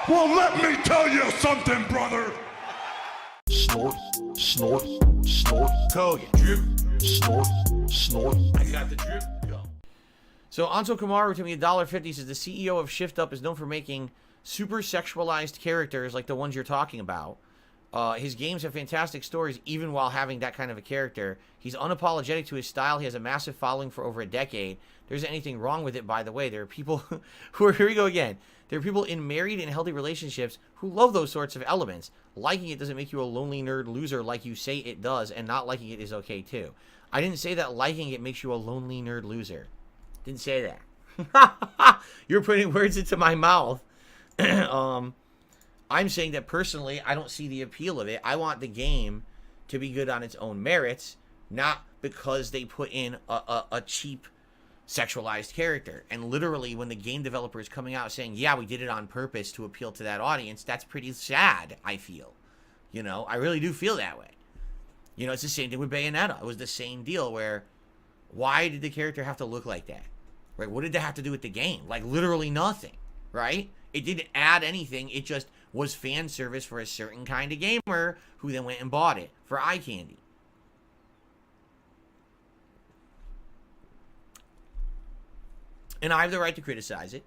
Well, let me tell you something, brother. Snort, snort, snort. Kogan. Drip. Snort, snort. I got the drip. Go. So Anto Kamaru to me $1.50 says the CEO of Shift Up is known for making super sexualized characters like the ones you're talking about. His games have fantastic stories even while having that kind of a character. He's unapologetic to his style. He has a massive following for over a decade. There isn't anything wrong with it, by the way. There are people who are, here we go again. There are people in married and healthy relationships who love those sorts of elements. Liking it doesn't make you a lonely nerd loser like you say it does, and not liking it is okay too. I didn't say that liking it makes you a lonely nerd loser. Didn't say that. You're putting words into my mouth. I'm saying that personally, I don't see the appeal of it. I want the game to be good on its own merits, not because they put in a cheap sexualized character. And literally, when the game developer is coming out saying, yeah, we did it on purpose to appeal to that audience, that's pretty sad, I feel. You know, I really do feel that way. You know, it's the same thing with Bayonetta. It was the same deal where, why did the character have to look like that? Right? What did that have to do with the game? Like, literally nothing, right? It didn't add anything. It just was fan service for a certain kind of gamer who then went and bought it for eye candy. And I have the right to criticize it,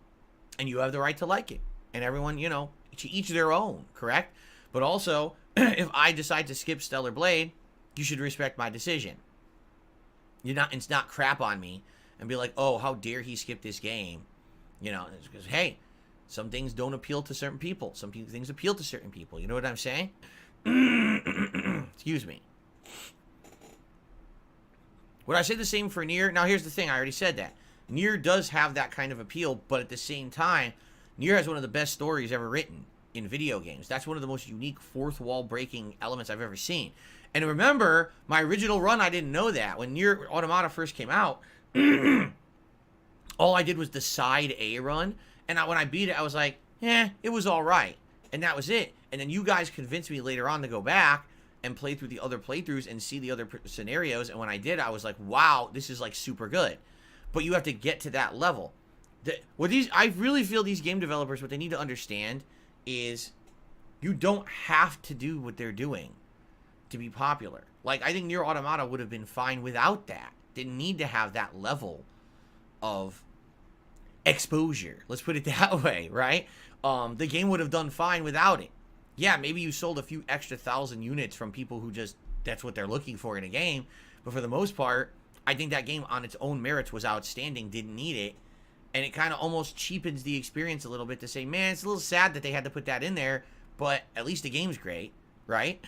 and you have the right to like it. And everyone, you know, to each their own, correct? But also, if I decide to skip Stellar Blade, you should respect my decision. It's not crap on me and be like, oh, how dare he skip this game? You know, it's because, hey, some things don't appeal to certain people. Some things appeal to certain people. You know what I'm saying? Excuse me. Would I say the same for Nier? Now, here's the thing. I already said that. Nier does have that kind of appeal, but at the same time, Nier has one of the best stories ever written in video games. That's one of the most unique fourth wall breaking elements I've ever seen. And remember, my original run, I didn't know that. When Nier Automata first came out, all I did was the side A run. And when I beat it, I was like, it was all right. And that was it. And then you guys convinced me later on to go back and play through the other playthroughs and see the other scenarios. And when I did, I was like, wow, this is like super good. But you have to get to that level. I really feel these game developers, what they need to understand is you don't have to do what they're doing to be popular. Like, I think Nier Automata would have been fine without that. Didn't need to have that level of exposure. Let's put it that way, right? The game would have done fine without it. Yeah, maybe you sold a few extra 1,000 units from people who just, that's what they're looking for in a game. But for the most part, I think that game on its own merits was outstanding, didn't need it. And it kind of almost cheapens the experience a little bit to say, man, it's a little sad that they had to put that in there, but at least the game's great, right?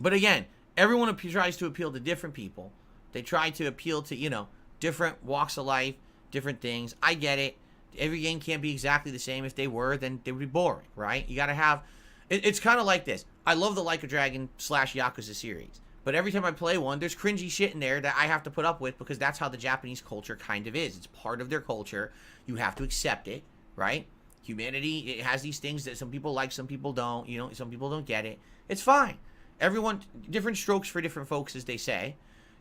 But again, everyone tries to appeal to different people. They try to appeal to, you know, different walks of life, different things. I get it. Every game can't be exactly the same. If they were, then they would be boring, right? You got to have... It's kind of like this. I love the Like a Dragon / Yakuza series. But every time I play one, there's cringy shit in there that I have to put up with because that's how the Japanese culture kind of is. It's part of their culture. You have to accept it, right? Humanity, it has these things that some people like, some people don't. You know, some people don't get it. It's fine. Everyone, different strokes for different folks, as they say.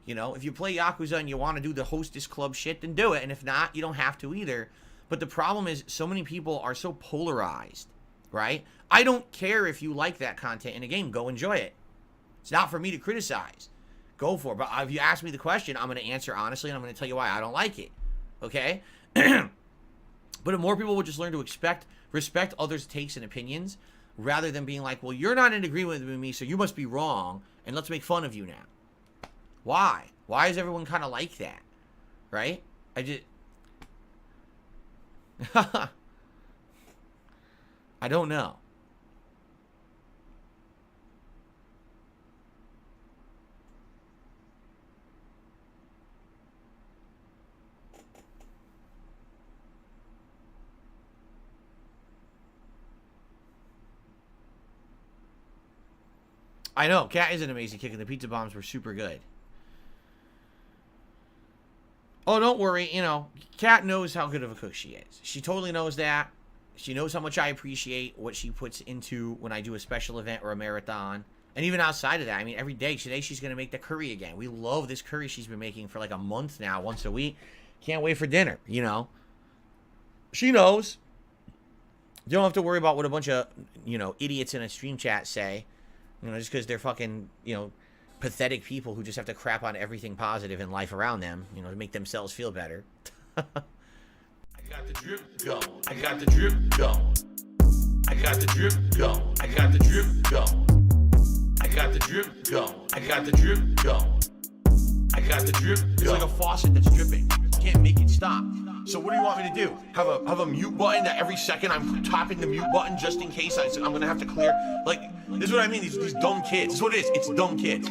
You know, if you play Yakuza and you want to do the hostess club shit, then do it. And if not, you don't have to either. But the problem is so many people are so polarized, right? I don't care if you like that content in a game. Go enjoy it. It's not for me to criticize. Go for it. But if you ask me the question, I'm going to answer honestly, and I'm going to tell you why I don't like it. Okay? But if more people would just learn to respect others' takes and opinions, rather than being like, well, you're not in agreement with me, so you must be wrong, and let's make fun of you now. Why? Why is everyone kind of like that? Right? I don't know. I know, Cat is an amazing kick, and the pizza bombs were super good. Oh, don't worry, you know, Cat knows how good of a cook she is. She totally knows that. She knows how much I appreciate what she puts into when I do a special event or a marathon. And even outside of that, I mean, every day, today she's going to make the curry again. We love this curry she's been making for like a month now, once a week. Can't wait for dinner, you know. She knows. You don't have to worry about what a bunch of, idiots in a stream chat say, just because they're fucking, pathetic people who just have to crap on everything positive in life around them, to make themselves feel better. I got the drip going. I got the drip going. I got the drip going. I got the drip going. I got the drip going. I got the drip going. I got the drip going. It's like a faucet that's dripping. You can't make it stop. So what do you want me to do? Have a mute button that every second I'm tapping the mute button just in case I'm gonna have to clear? Like, this is what I mean. These dumb kids. This is what it is. It's dumb kids.